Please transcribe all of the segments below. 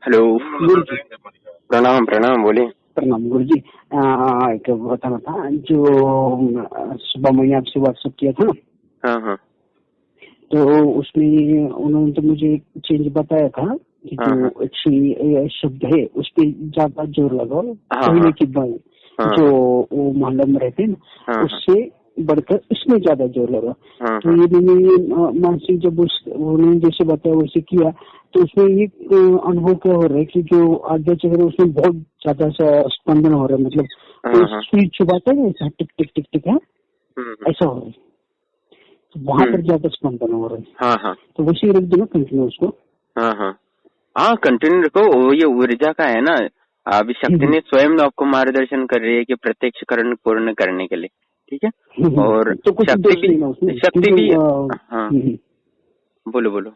Hello. गुरु जी प्रणाम प्रणाम, बोलिए। प्रणाम गुरु जी। एक बताना था जो सुबह मैंने आपसे व्हाट्सएप किया था ना, हाँ हाँ तो उसमें उन्होंने तो मुझे चेंज बताया था कि हाँ जो हाँ अच्छी शब्द है उस पर ज्यादा जोर लगाओ। हाँ पहले हाँ की बात हाँ जो वो मोहल्ला में रहते हैं ना, हाँ उससे बढ़कर इसमें ज्यादा जोर लगा। हाँ तो हाँ ये मैंने मानसिक जब उन्होंने जैसे बताया वैसे किया, तो उसमें ये अनुभव क्या हो रहा है कि जो आगे चल रहा है उसमें बहुत ज्यादा सा स्पंदन हो रहा है, मतलब हाँ हाँ सुई चुभाता है ना, ऐसा टिक टिक टिक टिक है, हम्म ऐसा हो रहा है। तो वहां पर ज्यादा स्पंदन हो रहा है, हाँ हाँ तो वैसे ही रख देना कंटिन्यू उसको। हाँ हाँ हाँ, कंटिन्यू रखो। वो ये ऊर्जा का है ना, अभी शक्ति ने स्वयं आपको मार्गदर्शन कर रही है कि प्रत्यक्षकरण पूर्ण करने के लिए, ठीक है। और तो कुछ शक्ति दोष भी, नहीं ना उसमें, शक्ति क्योंकि भी। हाँ, बोलो बोलो।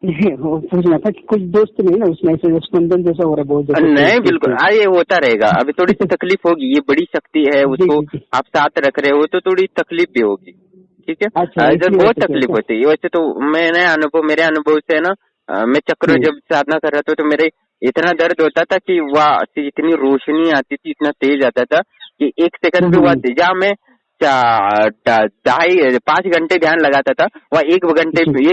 वो पूछना था कि कुछ दोस्त नहीं ना उसमें, ऐसे स्पंदन जैसा हो रहा है बहुत ज्यादा नहीं, तेज तेज बिल्कुल। तेज। ये होता रहेगा। अभी थोड़ी सी तकलीफ होगी, ये बड़ी शक्ति है, जी उसको जी जी। आप साथ रख रहे हो तो थोड़ी तकलीफ भी होगी, ठीक है। अच्छा, जब इसलिए बहुत होता क्या तकलीफ क्या? होती है वैसे तो। मेरे अनुभव से है ना, मैं चक्र हम्म, जब साधना कर रहा था तो मेरे इतना दर्द होता था कि वाह, इतनी रोशनी आती थी, इतना तेज आता था कि एक सेकंड भी हुआ, हम्म, जहाँ मैं 5 घंटे ध्यान लगाता था, वह जी। 1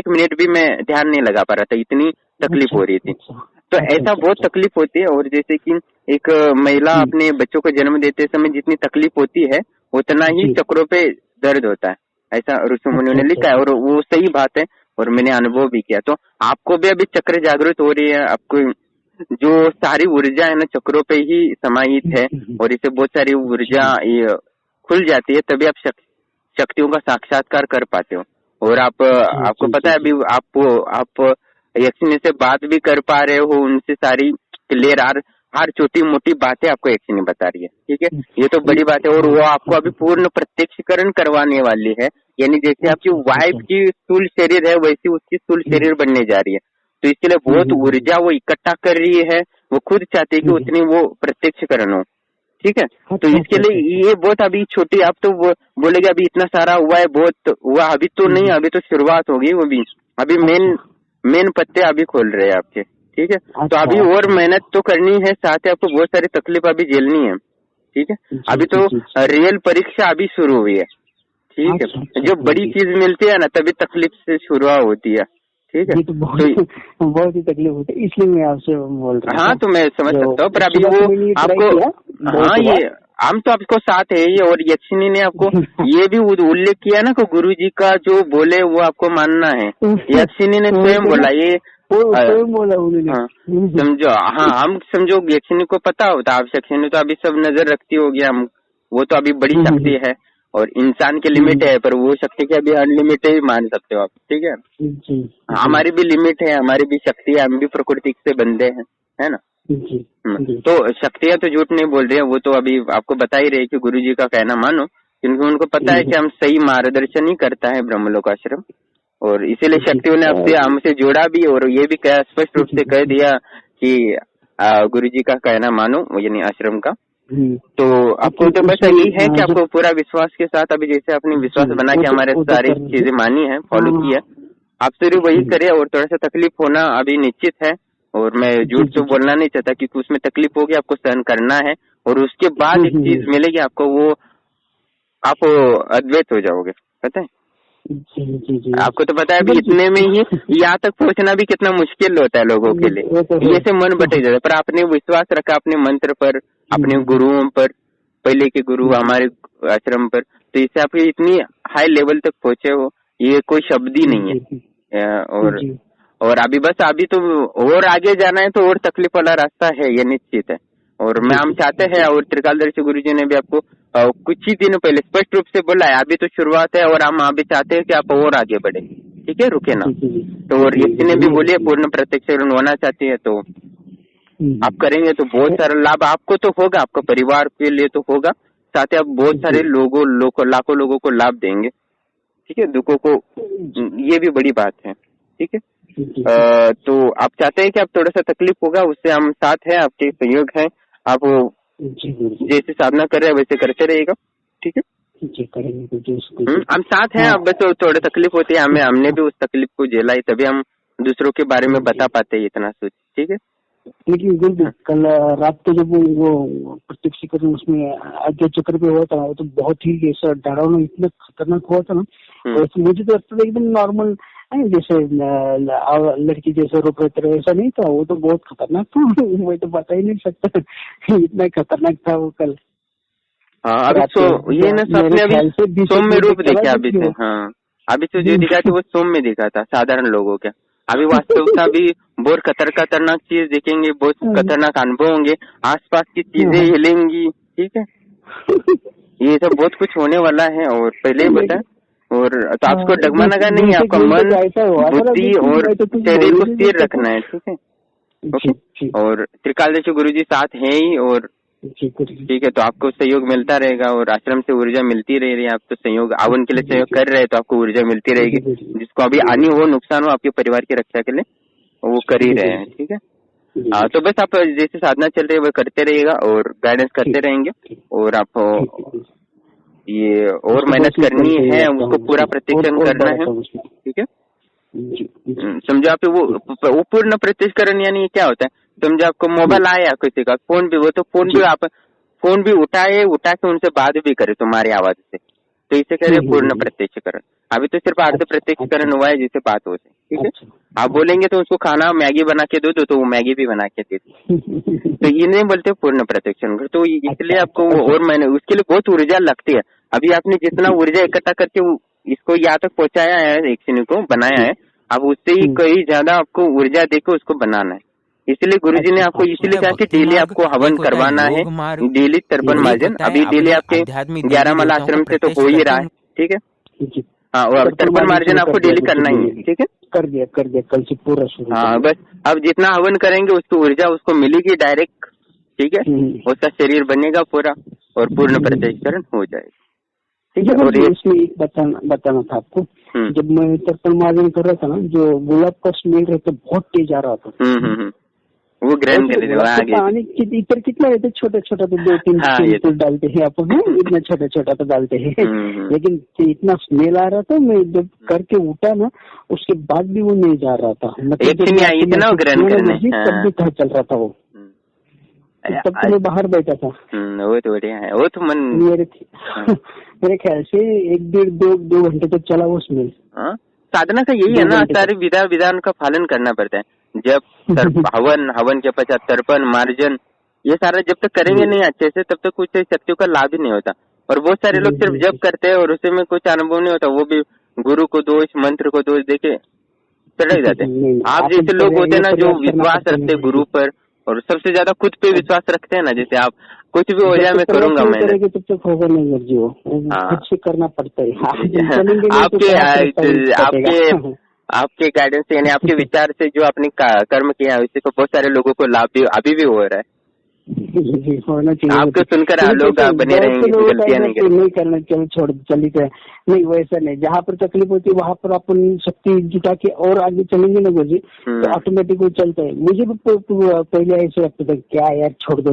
मिनट भी मैं ध्यान नहीं लगा पा रहा था, इतनी तकलीफ अच्छा हो रही थी। अच्छा तो अच्छा ऐसा अच्छा बहुत अच्छा। तकलीफ होती है। और जैसे कि एक महिला हम्म, अपने बच्चों को जन्म देते समय जितनी तकलीफ होती है, उतना ही जी। चक्रों पे दर्द होता है, ऐसा ऋषि मुनियों अच्छा ने अच्छा लिखा है। अच्छा। और वो सही बात है, और मैंने अनुभव भी किया। तो आपको भी अभी चक्र जागृत हो रही है, आपको जो सारी ऊर्जा है ना चक्रों पे ही समाहित है, और इसे बहुत सारी ऊर्जा जी ये खुल जाती है, तभी आप शक्तियों का साक्षात्कार कर पाते हो। और जी आपको जी पता जी है जी। अभी आप यक्षिणी से बात भी कर पा रहे हो, उनसे सारी क्लियर हर छोटी मोटी बातें आपको यक्षिणी बता रही है, ठीक है। ये तो बड़ी बात है। और हाँ। वो आपको अभी पूर्ण प्रत्यक्षीकरण करवाने वाली है, यानी जैसे आपकी अच्छा अच्छा वाइफ अच्छा। की स्थूल शरीर है वैसी उसकी स्थूल शरीर बनने जा रही है। तो इसके लिए बहुत ऊर्जा वो इकट्ठा कर रही है, वो खुद चाहती है कि उतनी वो प्रत्यक्षीकरण हो, ठीक है। तो अच्छा इसके अच्छा अच्छा लिए अच्छा। ये बहुत अभी छोटी, आप तो बोलेगे अभी इतना सारा हुआ है, बहुत हुआ, अभी तो नहीं, अभी तो शुरुआत होगी। वो भी अभी अच्छा मेन मेन पत्ते अभी खोल रहे हैं आपके, ठीक है। तो अच्छा अभी और अच्छा मेहनत तो करनी है, साथ ही आपको बहुत सारी तकलीफ अभी झेलनी है, ठीक है। जी अभी जी तो जी जी। रियल परीक्षा अभी शुरू हुई है, ठीक अच्छा है। अच्छा जो गुरु बड़ी जी, चीज मिलती है ना, तभी तकलीफ से शुरुआत होती है, ठीक है। ये तो तो बहुत ही तकलीफ होती है, इसलिए मैं आपसे बोल रहा हाँ, था। तो मैं समझ जो सकता हूँ, पर अभी सुबह वो से मैंने ये ट्राई आपको, किया हाँ, बहुत ये बार। हम तो आपको साथ है ही। और यक्षिणी ने आपको ये भी उल्लेख किया ना कि गुरु जी का जो बोले वो आपको मानना है। यक्षिणी ने वही स्वयं तो ना, बोला ये। वो अ, स्वयं बोला उन्होंने। हाँ, समझो। हाँ, हम समझो यक्षिणी को पता होता, आप यक्षिणी तो अभी सब नजर रखती होगी, हम वो तो अभी बड़ी शक्ति है, और इंसान की लिमिट है, पर वो शक्ति के अभी अनलिमिटेड मान सकते हो आप, ठीक है। जी जी हमारी भी लिमिट है, हमारी भी शक्ति है, हम भी प्रकृति से बंधे हैं, है ना। जी जी। तो शक्तियां तो झूठ नहीं बोल रही है, वो तो अभी आपको बता ही रहे कि गुरु जी का कहना मानो, क्योंकि उनको पता है कि हम सही मार्गदर्शन ही करता है ब्रह्मलोक आश्रम। और इसीलिए जी शक्तियों ने आपसे हमसे जोड़ा भी, और ये भी कहा, स्पष्ट रूप से कह दिया कि गुरु जी का कहना मानो, यानी आश्रम का। तो आपको लेकिन तो बस यही है उसमें कि जब आपको पूरा विश्वास के साथ, अभी जैसे आपने जी विश्वास बना के हमारे वो तो सारी कर लीजिए। चीजें मानी है, फॉलो की है, हाँ, आप सिर्फ वही करिए। और थोड़ा सा तकलीफ होना अभी निश्चित है, और मैं जी झूठ जी तो जी। बोलना नहीं चाहता, क्योंकि उसमें तकलीफ होगी, आपको सहन करना है। और उसके बाद एक चीज मिलेगी आपको, वो आप अद्वैत हो जाओगे, पता है। जी जी जी। आपको तो पता है अभी गुरु जी इतने में ही यहाँ तक पहुंचना भी कितना मुश्किल होता है लोगों के लिए, वो तो है। ये से मन बटे जाता है। पर आपने विश्वास रखा अपने मंत्र पर, अपने गुरुओं पर, पहले के गुरु जी हमारे आश्रम पर, तो इससे आप इतनी हाई लेवल तक पहुंचे हो, ये कोई शब्द ही नहीं जी है। जी। और अभी तो और आगे जाना है, तो और तकलीफ वाला रास्ता है, ये निश्चित है। और जी हम जी चाहते हैं, जी और त्रिकालदर्शी गुरु जी ने भी आपको कुछ ही दिनों पहले स्पष्ट रूप से बोला है, अभी तो शुरुआत है, और हम अभी चाहते हैं कि आप और आगे बढ़े, ठीक है, रुके ना। जी जी तो और जी यक्षी ने भी बोली है, जी। पूर्ण प्रत्यक्ष होना चाहती है, तो आप हम्म। करेंगे तो बहुत सारा लाभ आपको तो होगा, आपका परिवार के लिए तो होगा, साथ ही आप बहुत जी सारे लाखों लोगों को लाभ देंगे, ठीक है, दुखों को, ये भी बड़ी बात है, ठीक है। जी जी तो आप चाहते हैं कि आप थोड़ा सा तकलीफ होगा, उससे हम साथ हैं, आपके सहयोग है, आप जी गुरु जी। जैसे साधना कर रहे हैं वैसे करते रहिएगा, ठीक है। जी करेंगे गुरु जी, उसको जी। हम साथ हैं। हाँ। अब बस थोड़ी तकलीफ होती है हमें, हमने भी उस तकलीफ को झेला है, तभी हम दूसरों के बारे में बता जी पाते हैं इतना सोच, ठीक है। लेकिन गुरु कल रात को जब वो प्रत्यक्षीकरण उसमें आज्ञा चक्र पे हुआ था, वो तो बहुत ही ऐसा डरावना, इतना खतरनाक हुआ था ना। और मुझे तो लगता था एकदम नॉर्मल, जैसे लड़की जैसे रो रहे थे ऐसा नहीं था, वो तो बहुत खतरनाक था। मैं तो बता ही नहीं सकता, इतना खतरनाक था वो कल। हाँ, अभी ये ना सबने अभी सौम्य रूप देखा अभी से। हाँ, अभी तो जो दिखा था वो सौम्य दिखा था साधारण लोगों का। अभी वास्तविकता भी बहुत खतरनाक चीज देखेंगे, बहुत खतरनाक अनुभव होंगे, आसपास की चीजें हिलेंगी। ठीक है, ये सब बहुत कुछ होने वाला है और पहले ही बताया। और तो आपको डगमगा का नहीं, आपका मन, बुद्धि और शरीर को स्थिर रखना है। ठीक है, ओके। और त्रिकालदर्शी गुरुजी साथ है ही, और ठीक है, तो आपको सहयोग मिलता रहेगा और आश्रम से ऊर्जा मिलती रह रही है। आप तो सहयोग आवन के लिए सहयोग कर रहे हैं, तो आपको ऊर्जा मिलती रहेगी। जिसको अभी हानि हो, नुकसान हो, आपके परिवार की रक्षा के लिए वो कर ही रहे हैं। ठीक है, हाँ, तो बस आप जैसे साधना चल रही है वो करते रहिएगा और गाइडेंस करते रहेंगे। और आप ये और मेहनत करनी है, उसको पूरा प्रत्यक्षण करना है। ठीक है, समझो आप वो पूर्ण प्रत्यक्षकरण यानी क्या होता है? समझो आपको मोबाइल आया किसी का, फोन भी, वो तो फोन भी उठा के उनसे बात भी करे तुम्हारी आवाज से, तो इसे करे पूर्ण प्रत्यक्षकरण। अभी तो सिर्फ अर्ध प्रत्यक्षकरण हुआ है जिससे बात हो जाए। ठीक है, आप बोलेंगे तो उसको खाना मैगी बना के दो तो वो मैगी भी बना के दे दो, तो ये नहीं बोलते पूर्ण प्रत्यक्षकरण। तो इसलिए आपको और मैंने उसके लिए बहुत ऊर्जा लगती है। अभी आपने जितना ऊर्जा इकट्ठा करके इसको यहाँ तक पहुंचाया है, एक को बनाया है, अब उससे ही कई ज्यादा आपको ऊर्जा देकर उसको बनाना है। इसलिए गुरुजी ने आपको इसलिए कहा कि डेली आपको हवन करवाना है, डेली तर्पण मार्जन। अभी डेली आपके 11 माला आश्रम से तो हो ही रहा है। ठीक है, हाँ, और तर्पण मार्जन आपको डेली करना ही है। ठीक है, कर दिया कल से पूरा शुरू। हाँ, बस अब जितना हवन करेंगे उसकी ऊर्जा उसको मिलेगी डायरेक्ट। ठीक है, उसका शरीर बनेगा पूरा और पूर्ण प्रत्यक्षकरण हो जाएगा। ठीक है, और इसमें एक बताना था आपको, जब मैं तर्पण मार्जन कर रहा था ना, जो गुलाब का स्मेल रहता बहुत तेज आ रहा था। वो ग्रहण कर पानी इतर कितना रहते, छोटा छोटा तो 2-3 फूल डालते हैं अपन, इतना छोटा छोटा तो डालते हैं। लेकिन इतना स्मेल आ रहा था, मैं जब करके उठा ना उसके बाद भी वो नहीं जा रहा था। इतना ग्रहण करने तब भी था चल रहा था वो, तब तो मैं बाहर बैठा था। वो तो बढ़िया है, वो तो मन मेरे ख्याल से 1-1.5-2 घंटे तक चला वो स्मेल। साधना का यही है ना, सारे विधान का पालन करना पड़ता है। जब हवन के पश्चात तर्पण मार्जन, ये सारा जब तक करेंगे नहीं अच्छे से, तब तक कुछ शक्तियों का लाभ ही नहीं होता। और बहुत सारे लोग सिर्फ जब करते हैं और उसी में कुछ अनुभव नहीं होता, वो भी गुरु को दोष, मंत्र को दोष देके चले जाते हैं। आप जैसे लोग होते हैं ना जो विश्वास रखते गुरु पर और सबसे ज्यादा खुद पे विश्वास रखते हैं ना, जैसे आप कुछ भी हो जाए मैं करूंगा, मैंने तब तक होगा नहीं जी, वो खुद से करना पड़ता है। आपके गाइडेंस यानी आपके विचार से जो आपने कर्म किया है उससे तो बहुत सारे लोगों को लाभ भी अभी भी हो रहा है। होना चाहिए। आपको सुनकर लोग बने रहेंगे, गलतियां नहीं करना चाहिए, छोड़ चली जाए नहीं, वैसा नहीं। जहाँ पर तकलीफ होती है वहाँ पर अपन शक्ति जुटा के और आगे चलेंगे ना गुरुजी, तो ऑटोमेटिक वो चलता है। मुझे भी पहले ऐसे लगता था क्या यार छोड़ दो,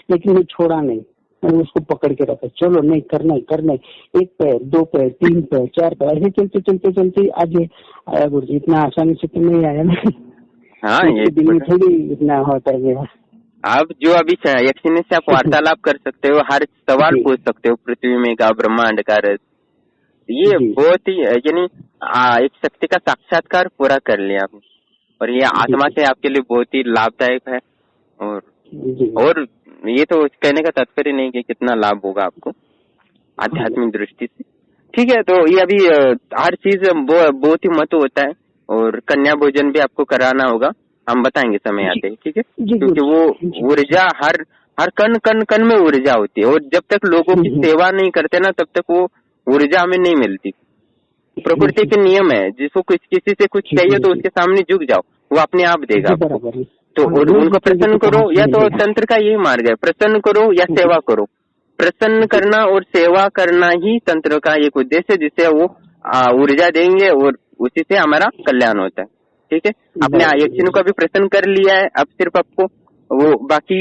लेकिन मैं छोड़ा नहीं, मैंने उसको पकड़ के रखा, चलो नहीं करना है। 1 पैर 2 पैर 3 पैर 4 पैर ऐसे चलते आज आया गुरुजी। इतना आसानी से तो नहीं आया ना। हाँ, ये दिन में थोड़ी इतना होता है मेरा। आप जो अभी यक्षिणी से आप वार्तालाप कर सकते हो, हर सवाल पूछ सकते हो, पृथ्वी में का ब्रह्मांड का रस, ये बहुत ही यानी एक शक्ति का साक्षात्कार पूरा कर लिया आपने। और ये आत्मा से आपके लिए बहुत ही लाभदायक है। और ये तो कहने का तात्पर्य नहीं कि कितना लाभ होगा आपको आध्यात्मिक दृष्टि से। ठीक है, तो ये अभी हर चीज बहुत ही महत्व होता है और कन्या भोजन भी आपको कराना होगा, हम बताएंगे समय आते ही। ठीक है, क्योंकि वो ऊर्जा हर कण में ऊर्जा होती है, और जब तक लोगों की सेवा नहीं करते ना तब तक वो ऊर्जा हमें नहीं मिलती। प्रकृति के नियम है, जिसको किसी से कुछ चाहिए तो उसके सामने झुक जाओ, वो अपने आप देगा। तो उनको प्रसन्न करो, या तो तंत्र का यही मार्ग है, प्रसन्न करो या सेवा करो। प्रसन्न करना और सेवा करना ही तंत्र का एक उद्देश्य है, जिससे वो ऊर्जा देंगे और उसी से हमारा कल्याण होता है। ठीक है, अपने यक्षिणों को भी प्रसन्न कर लिया है, अब सिर्फ आपको वो बाकी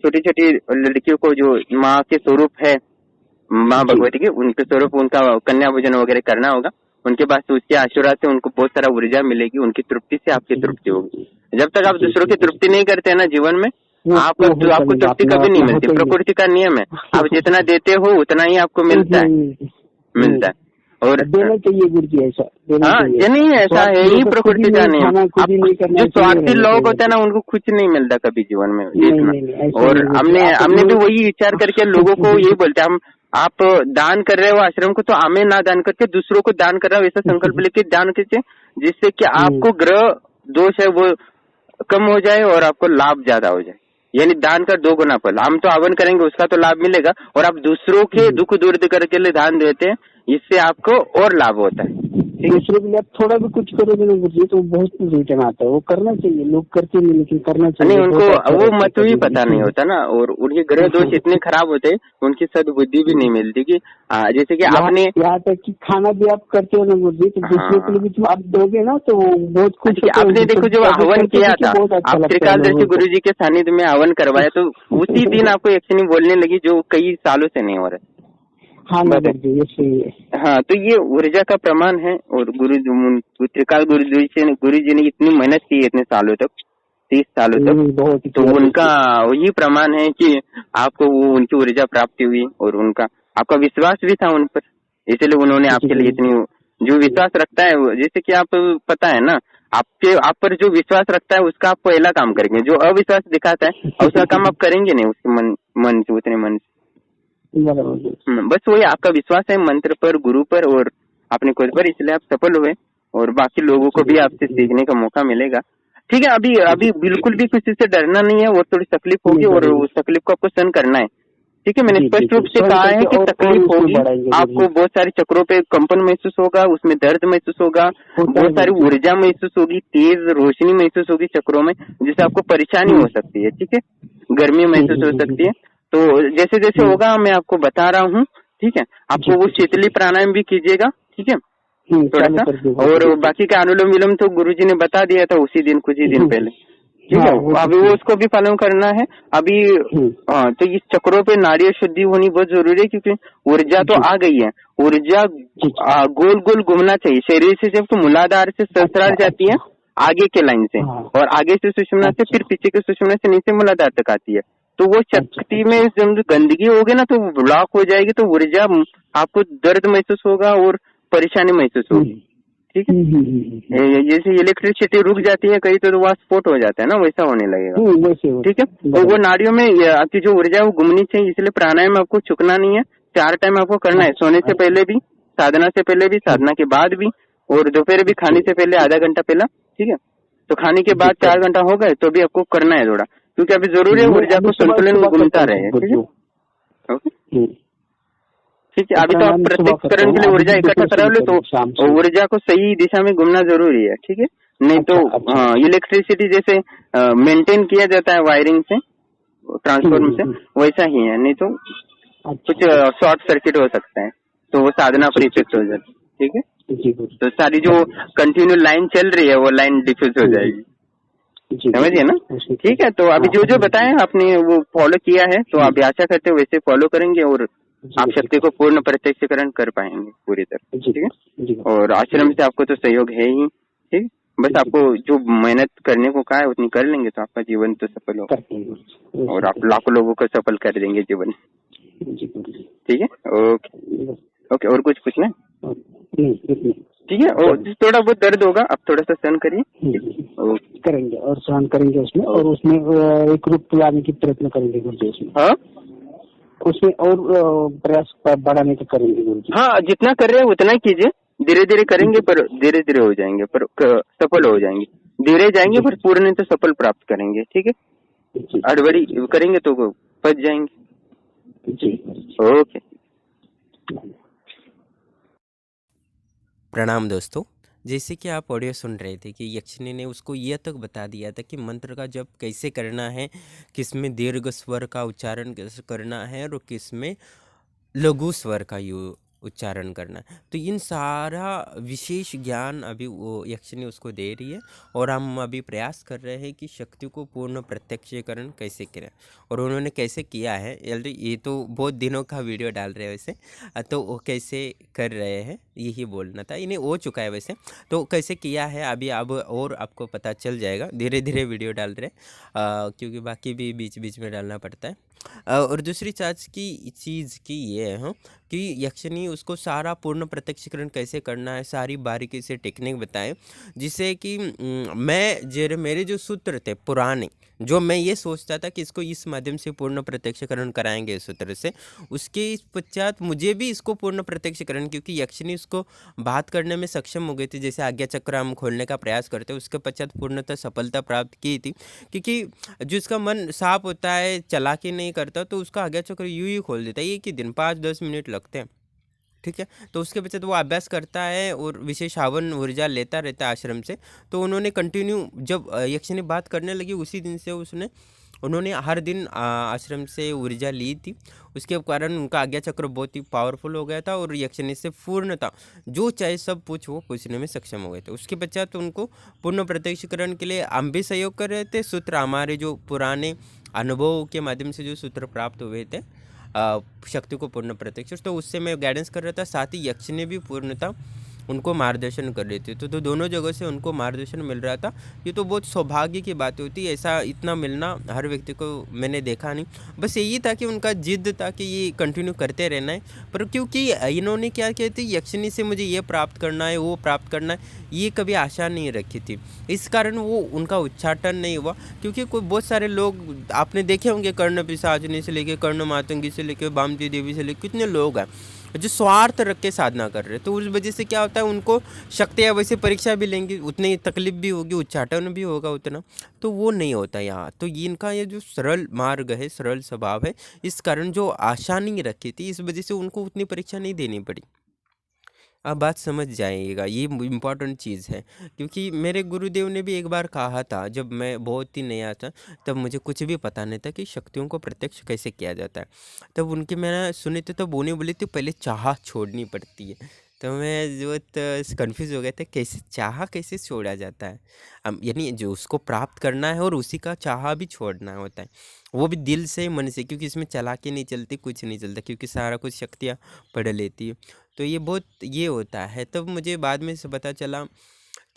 छोटी छोटी लड़कियों को जो माँ के स्वरूप है, माँ भगवती के, उनके स्वरूप उनका कन्या भोजन वगैरह करना होगा। उनके पास उसके आशीर्वाद से उनको बहुत सारा ऊर्जा मिलेगी, उनकी तृप्ति से आपकी तृप्ति होगी। जब तक आप दूसरों की तृप्ति नहीं करते हैं ना जीवन में, आपको तृप्ति कभी नहीं मिलती। प्रकृति का नियम है, आप जितना देते हो उतना ही आपको मिलता है। और देना चाहिए गुरु जी, ऐसा हाँ, नहीं ऐसा है ही प्रकृति का नियम। जो स्वार्थी लोग होते हैं ना, उनको कुछ नहीं मिलता कभी जीवन में जितना। और हमने भी वही विचार करके लोगों को यही बोलते हैं, हम आप दान कर रहे हो आश्रम को, तो हमें ना दान करके दूसरों को दान कर रहे हो, ऐसा संकल्प लेके दान कीजिए, जिससे कि आपको ग्रह दोष है वो कम हो जाए और आपको लाभ ज्यादा हो जाए। यानी दान का 2 गुना फल। हम तो हवन करेंगे उसका तो लाभ मिलेगा, और आप दूसरों के दुख दूर करके लिए दान देते हैं, इससे आपको और लाभ होता है। दूसरे के लिए आप थोड़ा भी कुछ करोगे ना गुरुजी तो बहुत रिटर्न आता है, वो करना चाहिए। लोग करते नहीं लेकिन करना चाहिए। नहीं, उनको वो महत्व ही पता नहीं होता ना, और उनके ग्रह दोष इतने खराब होते हैं, उनकी सद्बुद्धि भी नहीं मिलती कि जैसे कि आपने यहाँ तक कि खाना भी आप करते हो ना गुरुजी, तो दूसरे के लिए भी तुम आप दोगे ना तो बहुत कुछ। आपने देखो जो हवन किया था, आप त्रिकालदर्शी गुरु जी के सानिध्य में हवन करवाया, तो उसी दिन आपको यक्षिणी बोलने लगी, जो कई सालों से नहीं हो रहा। हाँ ये सही है। हाँ, तो ये ऊर्जा का प्रमाण है। और त्रिकाल गुरु जी ने इतनी मेहनत की है इतने सालों तक, 30 सालों तक, तो उनका वही प्रमाण है कि आपको वो उनकी ऊर्जा प्राप्ति हुई, और उनका आपका विश्वास भी था उन पर, इसलिए उन्होंने आपके लिए इतनी, जो विश्वास रखता है, जैसे कि आप पता है ना, आप पर जो विश्वास रखता है उसका आप पहला काम करेंगे, जो अविश्वास दिखाता है उसका काम आप करेंगे नहीं उसके मन से, उतने मन से। बस वही आपका विश्वास है मंत्र पर, गुरु पर और अपने खुद पर, इसलिए आप सफल हुए, और बाकी लोगों को भी आपसे सीखने का मौका मिलेगा। ठीक है, अभी बिल्कुल भी किसी से डरना नहीं है, और थोड़ी तकलीफ होगी, और उस तकलीफ को आपको सहन करना है। ठीक है, मैंने स्पष्ट रूप से कहा है कि तकलीफ होगी, आपको बहुत सारे चक्रों पे कंपन महसूस होगा, उसमें दर्द महसूस होगा, बहुत सारी ऊर्जा महसूस होगी, तेज रोशनी महसूस होगी चक्रों में, जिससे आपको परेशानी हो सकती है। ठीक है, गर्मी महसूस हो सकती है। तो जैसे जैसे होगा मैं आपको बता रहा हूँ। ठीक है, आपको वो शीतली प्राणायाम भी कीजिएगा। ठीक है, थोड़ा सा, और बाकी का अनुलोम विलोम तो गुरुजी ने बता दिया था उसी दिन, कुछ ही दिन पहले। ठीक है, अभी वो उसको भी पालन करना है अभी। तो इस चक्रों पे नाड़ी शुद्धि होनी बहुत जरूरी है, क्योंकि ऊर्जा तो आ गई है, ऊर्जा गोल गोल घूमना चाहिए शरीर से। जब तो मूलाधार से सहस्रार जाती है आगे के लाइन से, और आगे से सुषुम्ना से, फिर पीछे के सुषुम्ना से नीचे मूलाधार तक आती है। तो वो शक्ति में जब गंदगी होगी ना, तो ब्लॉक हो जाएगी, तो ऊर्जा आपको दर्द महसूस होगा और परेशानी महसूस होगी। ठीक है, जैसे इलेक्ट्रिसिटी रुक जाती है कहीं, तो वहाँ स्फोट हो जाता है ना, वैसा होने लगेगा। ठीक है, तो वो नाड़ियों में आपकी जो ऊर्जा है वो घूमनी चाहिए, इसलिए प्राणायाम आपको चुकना नहीं है। 4 टाइम आपको करना है, सोने से पहले भी, साधना से पहले भी, साधना के बाद भी, और दोपहर भी खाने से पहले आधा घंटा पहला। ठीक है, तो खाने के बाद 4 घंटा हो गए तो भी आपको करना है थोड़ा, क्योंकि अभी जरूरी है ऊर्जा को संतुलन में घूमता रहे। ठीक है, ओके, ठीक है। अभी तो आप प्रत्यक्षकरण के लिए ऊर्जा इकट्ठा करा लो, तो ऊर्जा को सही दिशा में घूमना जरूरी है। ठीक है, नहीं तो इलेक्ट्रिसिटी जैसे मेंटेन किया जाता है वायरिंग से, ट्रांसफॉर्मर से, वैसा ही है, नहीं तो कुछ शॉर्ट सर्किट हो सकता है, तो वो साधना पर इफेक्ट हो जाता है। ठीक है, तो सारी जो कंटिन्यू लाइन चल रही है वो लाइन डिफ्यूज हो जाएगी, समझिए ना। ठीक है, तो अभी जो जो बताएं आपने वो फॉलो किया है, तो आप आशा करते हो वैसे फॉलो करेंगे, और आप शक्ति को पूर्ण प्रत्यक्षकरण कर पाएंगे पूरी तरह। ठीक है, और आश्रम से आपको तो सहयोग है ही। ठीक, बस आपको जो मेहनत करने को कहा है उतनी कर लेंगे तो आपका जीवन तो सफल होगा, और आप लाखों लोगों को सफल कर देंगे जीवन। ठीक है, ओके ओके, और कुछ पूछना है? ठीक है, और थोड़ा बहुत दर्द होगा, आप थोड़ा सा सहन करिए, करेंगे और सहन करेंगे उसमें, और उसमें एक रूप लाने की प्रयत्न करेंगे गुरुजी उसमें। हाँ, उसमें और प्रयास बढ़ाने का करेंगे गुरुजी। हाँ, जितना कर रहे हैं उतना ही कीजिए, धीरे धीरे करेंगे पर धीरे धीरे हो जाएंगे, पर सफल हो जाएंगे, धीरे जाएंगे पर पूर्ण तो सफल प्राप्त करेंगे। ठीक है, अड़बड़ी करेंगे तो फंस जाएंगे। ओके, प्रणाम दोस्तों। जैसे कि आप ऑडियो सुन रहे थे कि यक्षिणी ने उसको यह तक बता दिया था कि मंत्र का जप कैसे करना है, किसमें दीर्घ स्वर का उच्चारण कैसे करना है और किसमें लघु स्वर का उच्चारण करना है। तो इन सारा विशेष ज्ञान अभी वो यक्षिणी उसको दे रही है, और हम अभी प्रयास कर रहे हैं कि शक्ति को पूर्ण प्रत्यक्षीकरण कैसे करें, और उन्होंने कैसे किया है। ये तो बहुत दिनों का वीडियो डाल रहे हैं वैसे, तो वो कैसे कर रहे हैं यही बोलना था। इन्हें हो चुका है वैसे, तो कैसे किया है अभी अब और आपको पता चल जाएगा। धीरे धीरे वीडियो डाल रहे हैं, क्योंकि बाकी भी बीच बीच में डालना पड़ता है। और दूसरी चीज़ की ये है कि यक्षिणी उसको सारा पूर्ण प्रत्यक्षीकरण कैसे करना है, सारी बारीकी से टेक्निक बताए, जिससे कि मेरे जो सूत्र थे पुराने, जो मैं ये सोचता था कि इसको इस माध्यम से पूर्ण प्रत्यक्षीकरण कराएंगे इस सूत्र से, उसके पश्चात मुझे भी इसको पूर्ण प्रत्यक्षीकरण, क्योंकि यक्षिणी उसको बात करने में सक्षम हो गई थी। जैसे आज्ञा चक्र हम खोलने का प्रयास करते हैं, उसके पश्चात पूर्णतः सफलता प्राप्त की थी, क्योंकि जो इसका मन साफ होता है, चालाकी नहीं करता, तो उसका आज्ञा चक्र यूं ही खोल देता है। एक ही दिन 5-10 मिनट लगते हैं, ठीक है। तो उसके पश्चात वो अभ्यास करता है और विशेष हवन ऊर्जा लेता रहता है आश्रम से। तो उन्होंने कंटिन्यू, जब यक्षिणी बात करने लगी उसी दिन से उन्होंने हर दिन आश्रम से ऊर्जा ली थी। उसके कारण उनका आज्ञा चक्र बहुत ही पावरफुल हो गया था, और यक्षिणी से पूर्णता जो चाहे सब वो पूछने में सक्षम हो गए थे। उसके पश्चात उनको पूर्ण प्रत्यक्षीकरण के लिए हम भी सहयोग कर रहे थे। सूत्र हमारे जो पुराने अनुभव के माध्यम से जो सूत्र प्राप्त हुए थे, शक्ति को पूर्ण प्रत्यक्ष, तो उससे मैं गाइडेंस कर रहा था। साथ ही यक्षिणी भी पूर्णता उनको मार्गदर्शन कर रही थी। तो दोनों जगह से उनको मार्गदर्शन मिल रहा था। ये तो बहुत सौभाग्य की बात होती है, ऐसा इतना मिलना हर व्यक्ति को मैंने देखा नहीं। बस यही था कि उनका जिद था कि ये कंटिन्यू करते रहना है। पर क्योंकि इन्होंने क्या किया थी, यक्षिणी से मुझे ये प्राप्त करना है, वो प्राप्त करना है, ये कभी आशा नहीं रखी थी। इस कारण वो उनका उच्चाटन नहीं हुआ। क्योंकि कोई बहुत सारे लोग आपने देखे होंगे, कर्ण पिशाचिनी से लेके कर्ण मातंगी से लेके बामती देवी से लेके कितने लोग हैं जो स्वार्थ रख के साधना कर रहे हैं। तो उस वजह से क्या होता है, उनको शक्तियाँ वैसे परीक्षा भी लेंगी, उतनी तकलीफ भी होगी, उच्चाटन भी होगा उतना, तो वो नहीं होता यहाँ। तो इनका ये जो सरल मार्ग है, सरल स्वभाव है, इस कारण जो आशा नहीं रखी थी, इस वजह से उनको उतनी परीक्षा नहीं देनी पड़ी। आप बात समझ जाइएगा, ये इम्पॉर्टेंट चीज़ है। क्योंकि मेरे गुरुदेव ने भी एक बार कहा था, जब मैं बहुत ही नया था, तब मुझे कुछ भी पता नहीं था कि शक्तियों को प्रत्यक्ष कैसे किया जाता है। तब उनके मैंने सुने थे, तब उन्हें बोली थी पहले चाह छोड़नी पड़ती है। तो मैं बहुत कन्फ्यूज़ हो गया था, कैसे चाह कैसे छोड़ा जाता है। यानी जो उसको प्राप्त करना है और उसी का चाह भी छोड़ना होता है, वो भी दिल से मन से, क्योंकि इसमें चालाकी नहीं चलती, कुछ नहीं चलता, क्योंकि सारा कुछ शक्तियाँ पढ़ लेती है। तो ये बहुत ये होता है। तब मुझे बाद में से पता चला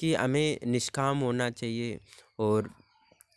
कि हमें निष्काम होना चाहिए, और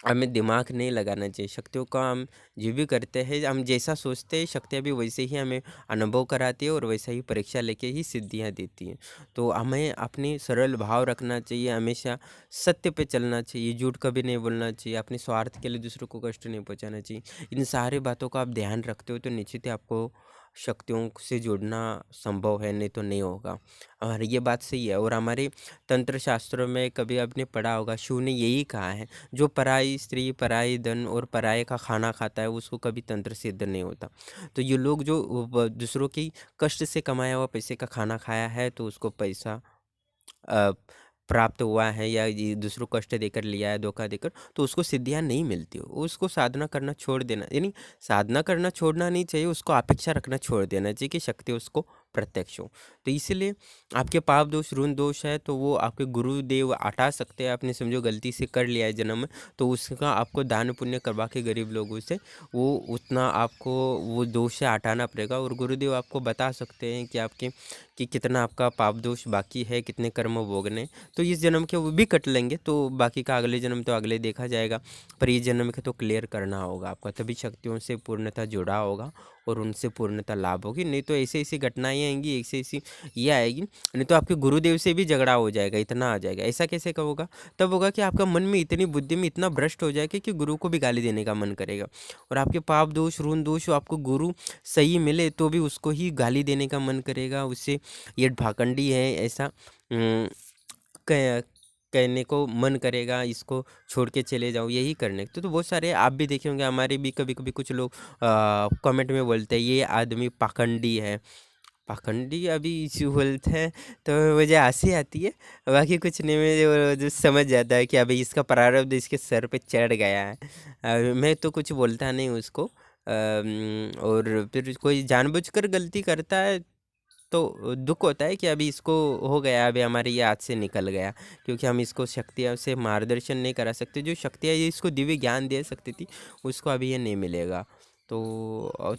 हमें दिमाग नहीं लगाना चाहिए। शक्तियों का हम जो भी करते हैं, हम जैसा सोचते हैं, शक्तियाँ भी वैसे ही हमें अनुभव कराती है, और वैसा ही परीक्षा लेके ही सिद्धियाँ देती हैं। तो हमें अपनी सरल भाव रखना चाहिए, हमेशा सत्य पे चलना चाहिए, झूठ कभी नहीं बोलना चाहिए, अपने स्वार्थ के लिए दूसरों को कष्ट नहीं पहुंचाना चाहिए। इन सारी बातों का आप ध्यान रखते हो तो निश्चित ही आपको शक्तियों से जुड़ना संभव है, नहीं तो नहीं होगा। और ये बात सही है। और हमारे तंत्र शास्त्रों में कभी आपने पढ़ा होगा, शिव ने यही कहा है, जो पराई स्त्री, पराई धन और पराये का खाना खाता है, उसको कभी तंत्र सिद्ध नहीं होता। तो ये लोग जो दूसरों की कष्ट से कमाया हुआ पैसे का खाना खाया है, तो उसको पैसा अ, प्राप्त हुआ है, या ये दूसरों को कष्ट देकर लिया है, धोखा देकर, तो उसको सिद्धियाँ नहीं मिलती। उसको साधना करना छोड़ देना, यानी साधना करना छोड़ना नहीं चाहिए, उसको अपेक्षा रखना छोड़ देना चाहिए कि शक्ति उसको प्रत्यक्ष हो। तो इसलिए आपके पाप दोष, ऋण दोष है, तो वो आपके गुरुदेव हटा सकते हैं। आपने समझो गलती से कर लिया है जन्म में, तो उसका आपको दान पुण्य करवा के गरीब लोगों से वो उतना आपको वो दोष से हटाना पड़ेगा। और गुरुदेव आपको बता सकते हैं कि कितना आपका पाप दोष बाकी है, कितने कर्म भोगने। तो इस जन्म के वो भी कट लेंगे, तो बाकी का अगले जन्म तो अगले देखा जाएगा। पर ये जन्म के तो क्लियर करना होगा आपका, तभी शक्तियों से पूर्णता जुड़ा होगा और उनसे पूर्णता लाभ होगी। नहीं तो ऐसी ऐसी घटनाएं आएंगी, ऐसी ऐसी ये आएगी, नहीं तो आपके गुरुदेव से भी झगड़ा हो जाएगा, इतना आ जाएगा। ऐसा कैसे होगा? तब होगा कि आपका मन में इतनी बुद्धि में इतना भ्रष्ट हो जाएगा कि गुरु को भी गाली देने का मन करेगा। और आपके पाप दोष, ऋण दोष, आपको गुरु सही मिले तो भी उसको ही गाली देने का मन करेगा, उससे ये भाखंडी है ऐसा कहने को मन करेगा, इसको छोड़ के चले जाओ, यही करने। तो बहुत सारे आप भी देखे होंगे, हमारे भी कभी कभी कुछ लोग कमेंट में बोलते हैं ये आदमी पाखंडी है। पाखंडी अभी इश्यू बोलते हैं तो मुझे हंसी आती है, बाकी कुछ नहीं। मैं जो समझ जाता है कि अभी इसका प्रारब्ध इसके सर पे चढ़ गया है। मैं तो कुछ बोलता नहीं उसको। और फिर कोई जानबूझकर गलती करता है तो दुख होता है कि अभी इसको हो गया, अभी हमारे ये हाथ से निकल गया, क्योंकि हम इसको शक्तियाँ से मार्गदर्शन नहीं करा सकते। जो शक्तियाँ ये इसको दिव्य ज्ञान दे सकती थी, उसको अभी ये नहीं मिलेगा। तो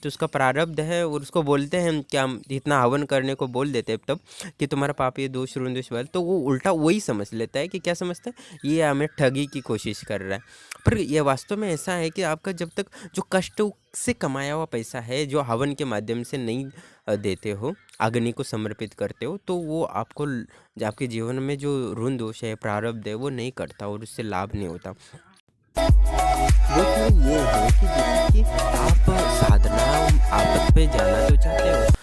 उसका प्रारब्ध है, और उसको बोलते हैं कि हम इतना हवन करने को बोल देते हैं तब कि तुम्हारा पाप ये दोष ऋण दोष वाला, तो वो उल्टा वही समझ लेता है कि क्या समझता है, ये हमें ठगी की कोशिश कर रहा है। पर ये वास्तव में ऐसा है कि आपका जब तक जो कष्ट से कमाया हुआ पैसा है, जो हवन के माध्यम से नहीं देते हो, अग्नि को समर्पित करते हो, तो वो आपको आपके जीवन में जो ऋण दोष है, प्रारब्ध है, वो नहीं करता और उससे लाभ नहीं होता। वो तो ये है कि जैसे कि आप साधना आप पे जाना तो चाहते हो,